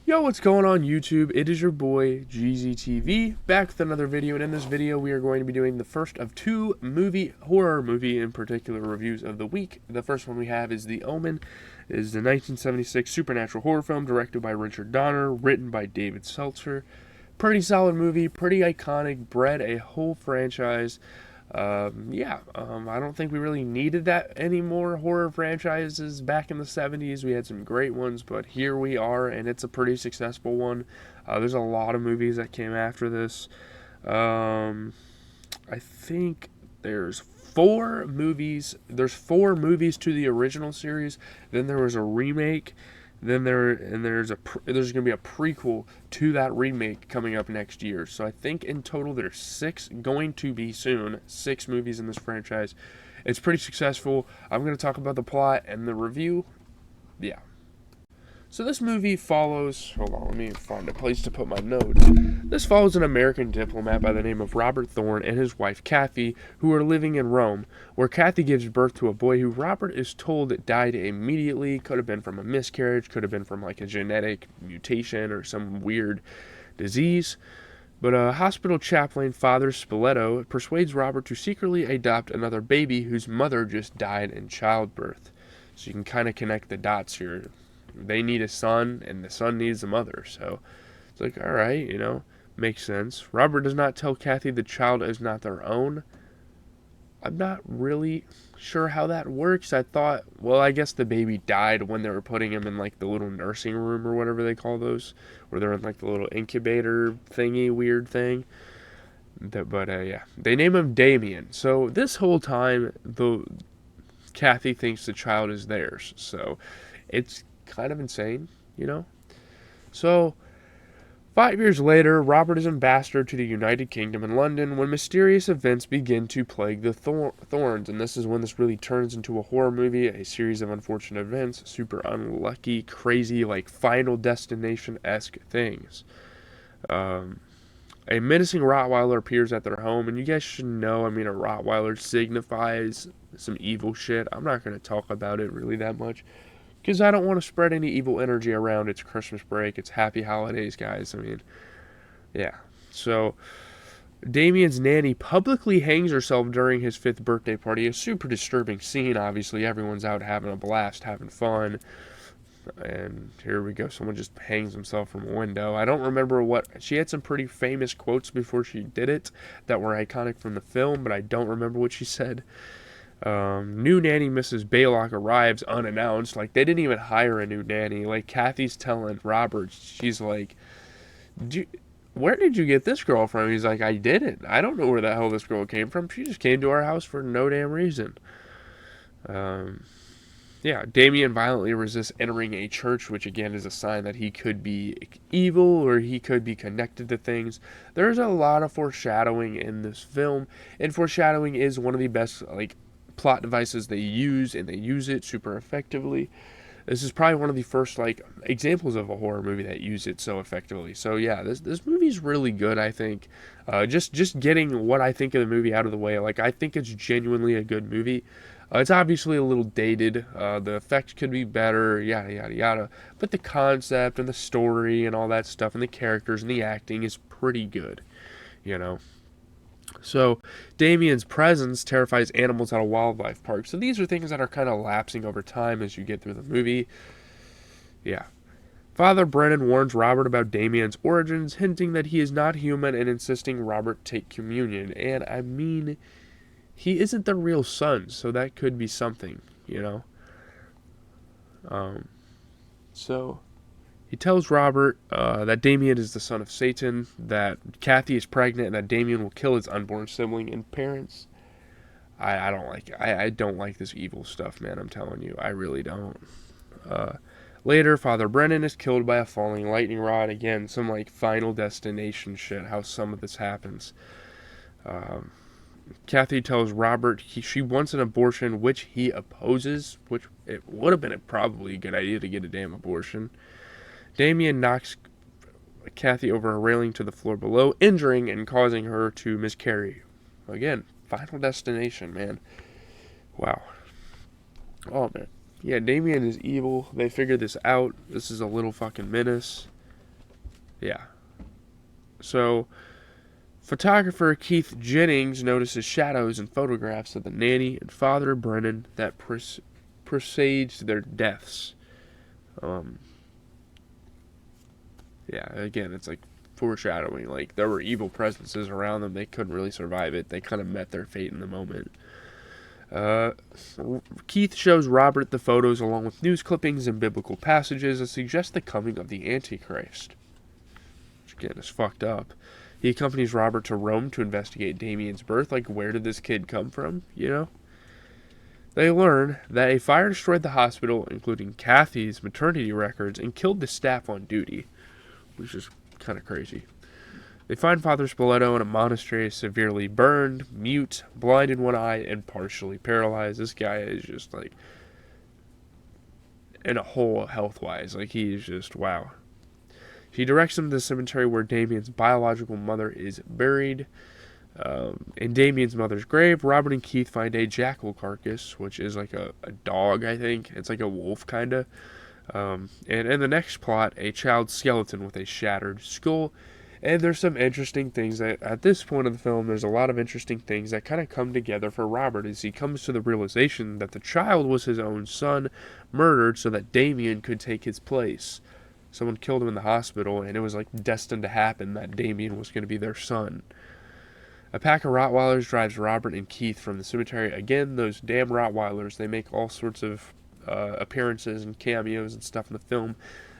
Yo, what's going on YouTube? It is your boy GZTV back with another video, and in this video we are going to be doing the first of two horror movie in particular reviews of the week. The first one we have is The Omen. It is the 1976 supernatural horror film directed by Richard Donner, written by David Seltzer. Pretty solid movie, pretty iconic, bred a whole franchise. I don't think we really needed that anymore. Horror franchises back in the 70s, we had some great ones, but here we are, and it's a pretty successful one. There's a lot of movies that came after this. I think there's four movies. There's four movies to the original series. Then there was a remake. There's going to be a prequel to that remake coming up next year. So I think in total there's six movies in this franchise. It's pretty successful. I'm going to talk about the plot and the review. Yeah. So this movie follows, hold on, let me find a place to put my notes. This follows an American diplomat by the name of Robert Thorne and his wife Kathy, who are living in Rome, where Kathy gives birth to a boy who Robert is told died immediately. Could have been from a miscarriage, could have been from like a genetic mutation or some weird disease. But a hospital chaplain, Father Spoleto, persuades Robert to secretly adopt another baby whose mother just died in childbirth. So you can kind of connect the dots here. They need a son, and the son needs a mother. So it's like, all right, makes sense. Robert does not tell Kathy the child is not their own. I'm not really sure how that works. I thought, well, I guess the baby died when they were putting him in like the little nursing room or whatever they call those, where they're in like the little incubator thingy, weird thing. But they name him Damien. So this whole time, Kathy thinks the child is theirs. So it's kind of insane, So, 5 years later, Robert is ambassador to the United Kingdom in London when mysterious events begin to plague the Thorns, and this is when this really turns into a horror movie, a series of unfortunate events, super unlucky, crazy, like Final Destination-esque things. A menacing Rottweiler appears at their home, and you guys should know, a Rottweiler signifies some evil shit. I'm not going to talk about it really that much, because I don't want to spread any evil energy around. It's Christmas break. It's happy holidays, guys. So, Damien's nanny publicly hangs herself during his 5th birthday party. A super disturbing scene, obviously. Everyone's out having a blast, having fun. And here we go. Someone just hangs himself from a window. I don't remember what... She had some pretty famous quotes before she did it that were iconic from the film, but I don't remember what she said. New nanny Mrs. Baylock arrives unannounced. Like, they didn't even hire a new nanny. Like, Kathy's telling Robert, she's like, where did you get this girl from? He's like, I didn't. I don't know where the hell this girl came from. She just came to our house for no damn reason. Damien violently resists entering a church, which again is a sign that he could be evil or he could be connected to things. There's a lot of foreshadowing in this film, and foreshadowing is one of the best, plot devices they use, and they use it super effectively. This is probably one of the first examples of a horror movie that use it so effectively. So yeah, this movie's really good. I think just getting what I think of the movie out of the way. I think it's genuinely a good movie. It's obviously a little dated. The effects could be better, yada yada yada. But the concept and the story and all that stuff and the characters and the acting is pretty good. So, Damien's presence terrifies animals at a wildlife park. So these are things that are kind of lapsing over time as you get through the movie. Yeah. Father Brennan warns Robert about Damien's origins, hinting that he is not human and insisting Robert take communion. And he isn't the real son, so that could be something, So... He tells Robert that Damien is the son of Satan, that Kathy is pregnant, and that Damien will kill his unborn sibling and parents. I don't like it. I don't like this evil stuff, man. I'm telling you. I really don't. Later, Father Brennan is killed by a falling lightning rod. Again, some Final Destination shit, how some of this happens. Kathy tells Robert she wants an abortion, which he opposes, which it would have been probably a good idea to get a damn abortion. Damien knocks Kathy over a railing to the floor below, injuring and causing her to miscarry. Again, Final Destination, man. Wow. Oh, man. Yeah, Damien is evil. They figured this out. This is a little fucking menace. Yeah. So, photographer Keith Jennings notices shadows in photographs of the nanny and father Brennan that presaged their deaths. Um, yeah, again, it's like foreshadowing. Like, there were evil presences around them. They couldn't really survive it. They kind of met their fate in the moment. Uh, Keith shows Robert the photos along with news clippings and biblical passages that suggest the coming of the Antichrist. Which, again, is fucked up. He accompanies Robert to Rome to investigate Damien's birth. Like, where did this kid come from, you know? They learn that a fire destroyed the hospital, including Kathy's maternity records, and killed the staff on duty, which is kind of crazy. They find Father Spoleto in a monastery, severely burned, mute, blind in one eye, and partially paralyzed. This guy is just like in a hole health-wise. Like, he is just, wow. She directs him to the cemetery where Damien's biological mother is buried. In Damien's mother's grave, Robert and Keith find a jackal carcass, which is like a dog, I think. It's like a wolf, kind of. And in the next plot, a child's skeleton with a shattered skull. And there's some interesting things that, at this point of the film, there's a lot of interesting things that kind of come together for Robert as he comes to the realization that the child was his own son, murdered so that Damien could take his place. Someone killed him in the hospital, and it was like destined to happen that Damien was going to be their son. A pack of Rottweilers drives Robert and Keith from the cemetery. Again, those damn Rottweilers, they make all sorts of appearances and cameos and stuff in the film.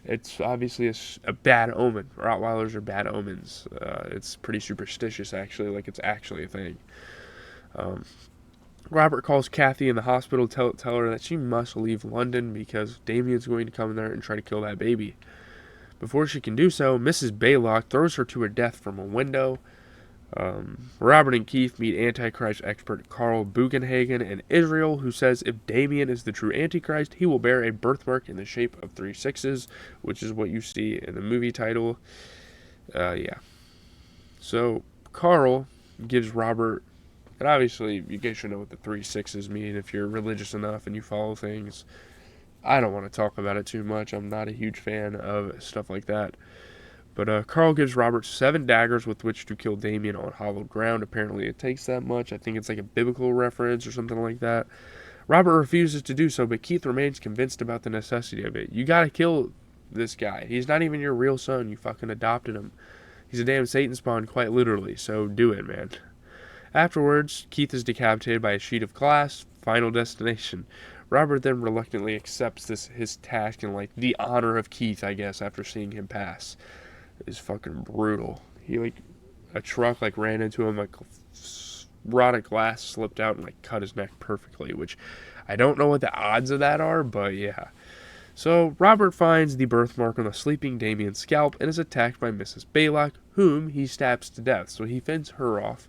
It's obviously a bad omen. Rottweilers are bad omens. It's pretty superstitious, actually, like it's actually a thing. Robert calls Kathy in the hospital to tell her that she must leave London because Damien's going to come in there and try to kill that baby. Before she can do so, Mrs. Baylock throws her to her death from a window. Robert and Keith meet Antichrist expert Carl Bugenhagen in Israel, who says if Damien is the true Antichrist, he will bear a birthmark in the shape of 3 sixes, which is what you see in the movie title. Yeah. So, Carl gives Robert, and obviously you guys should know what the 3 sixes mean if you're religious enough and you follow things. I don't want to talk about it too much. I'm not a huge fan of stuff like that. But Carl gives Robert 7 daggers with which to kill Damien on hallowed ground. Apparently it takes that much. I think it's like a biblical reference or something like that. Robert refuses to do so, but Keith remains convinced about the necessity of it. You gotta kill this guy. He's not even your real son. You fucking adopted him. He's a damn Satan spawn, quite literally, so do it, man. Afterwards, Keith is decapitated by a sheet of glass. Final destination. Robert then reluctantly accepts his task and like the honor of Keith, I guess, after seeing him pass. Is fucking brutal. A truck ran into him, rotted glass slipped out and cut his neck perfectly, which I don't know what the odds of that are, but yeah. So Robert finds the birthmark on the sleeping Damien's scalp and is attacked by Mrs. Baylock, whom he stabs to death, so he fends her off.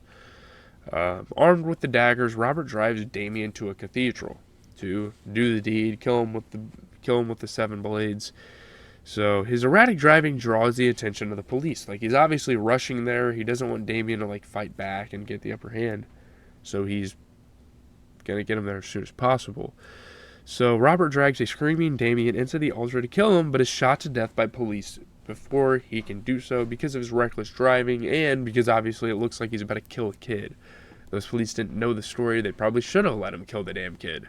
Armed with the daggers, Robert drives Damien to a cathedral to do the deed, kill him with the 7 blades. So his erratic driving draws the attention of the police. He's obviously rushing there. He doesn't want Damien to fight back and get the upper hand. So he's gonna get him there as soon as possible. So Robert drags a screaming Damien into the altar to kill him, but is shot to death by police before he can do so because of his reckless driving and because obviously it looks like he's about to kill a kid. Those police didn't know the story. They probably should have let him kill the damn kid.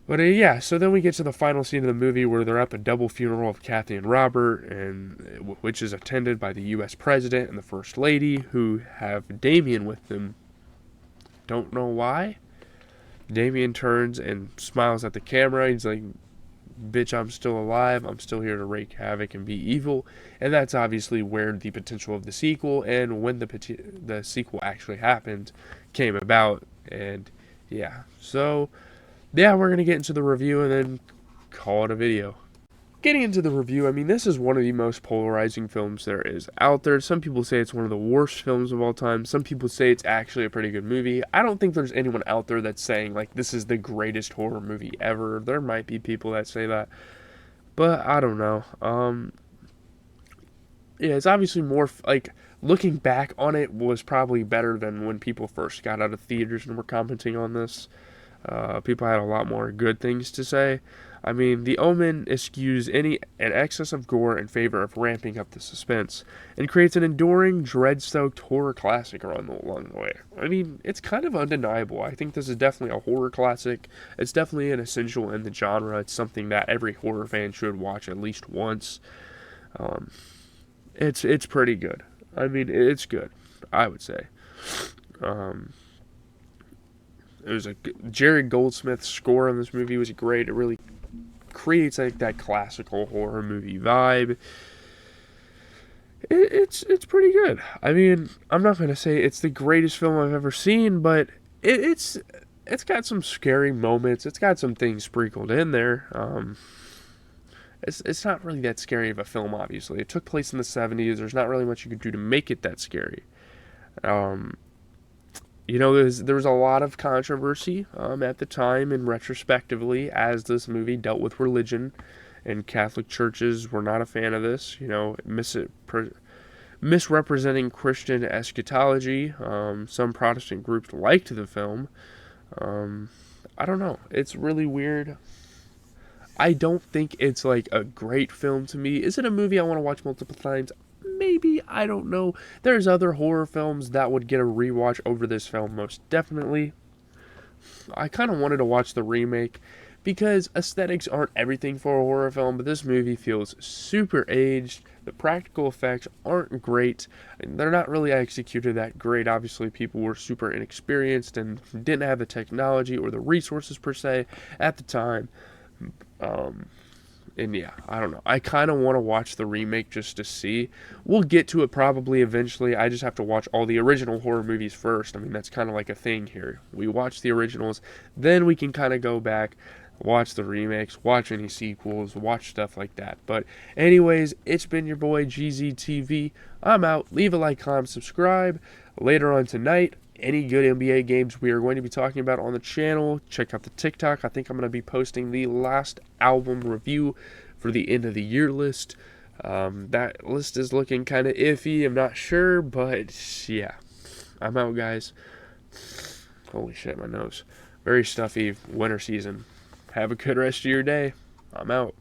But yeah, so then we get to the final scene of the movie where they're at the double funeral of Kathy and Robert, and which is attended by the U.S. President and the First Lady, who have Damien with them. Don't know why. Damien turns and smiles at the camera. He's like, bitch, I'm still alive. I'm still here to wreak havoc and be evil. And that's obviously where the potential of the sequel and when the sequel actually happened came about. And yeah, so yeah, we're going to get into the review and then call it a video. Getting into the review, I mean, this is one of the most polarizing films there is out there. Some people say it's one of the worst films of all time. Some people say it's actually a pretty good movie. I don't think there's anyone out there that's saying, this is the greatest horror movie ever. There might be people that say that, but I don't know. Yeah, it's obviously more, looking back on it was probably better than when people first got out of theaters and were commenting on this. People had a lot more good things to say. I mean, The Omen eschews an excess of gore in favor of ramping up the suspense, and creates an enduring, dread-stoked horror classic along the way. I mean, it's kind of undeniable. I think this is definitely a horror classic. It's definitely an essential in the genre. It's something that every horror fan should watch at least once. Um, it's pretty good. I mean, it's good, I would say. Um, it was Jerry Goldsmith's score on this movie was great. It really creates like that classical horror movie vibe. It's pretty good. I mean, I'm not gonna say it's the greatest film I've ever seen, but it's got some scary moments. It's got some things sprinkled in there. It's not really that scary of a film. Obviously, it took place in the '70s. There's not really much you could do to make it that scary. Um, there was a lot of controversy at the time and retrospectively as this movie dealt with religion, and Catholic churches were not a fan of this. Misrepresenting Christian eschatology. Some Protestant groups liked the film. I don't know. It's really weird. I don't think it's like a great film to me. Is it a movie I want to watch multiple times? Maybe, I don't know. There's other horror films that would get a rewatch over this film, most definitely. I kind of wanted to watch the remake because aesthetics aren't everything for a horror film, but this movie feels super aged. The practical effects aren't great. They're not really executed that great. Obviously, people were super inexperienced and didn't have the technology or the resources per se at the time. And yeah, I don't know. I kind of want to watch the remake just to see. We'll get to it probably eventually. I just have to watch all the original horror movies first. I mean, that's kind of like a thing here. We watch the originals, then we can kind of go back, watch the remakes, watch any sequels, watch stuff like that. But anyways, it's been your boy GZTV. I'm out. Leave a like, comment, subscribe. Later on tonight, any good NBA games we are going to be talking about on the channel. Check out the TikTok. I think I'm going to be posting the last album review for the end of the year list. That list is looking kind of iffy. I'm not sure, but yeah. I'm out, guys. Holy shit, my nose. Very stuffy winter season. Have a good rest of your day. I'm out.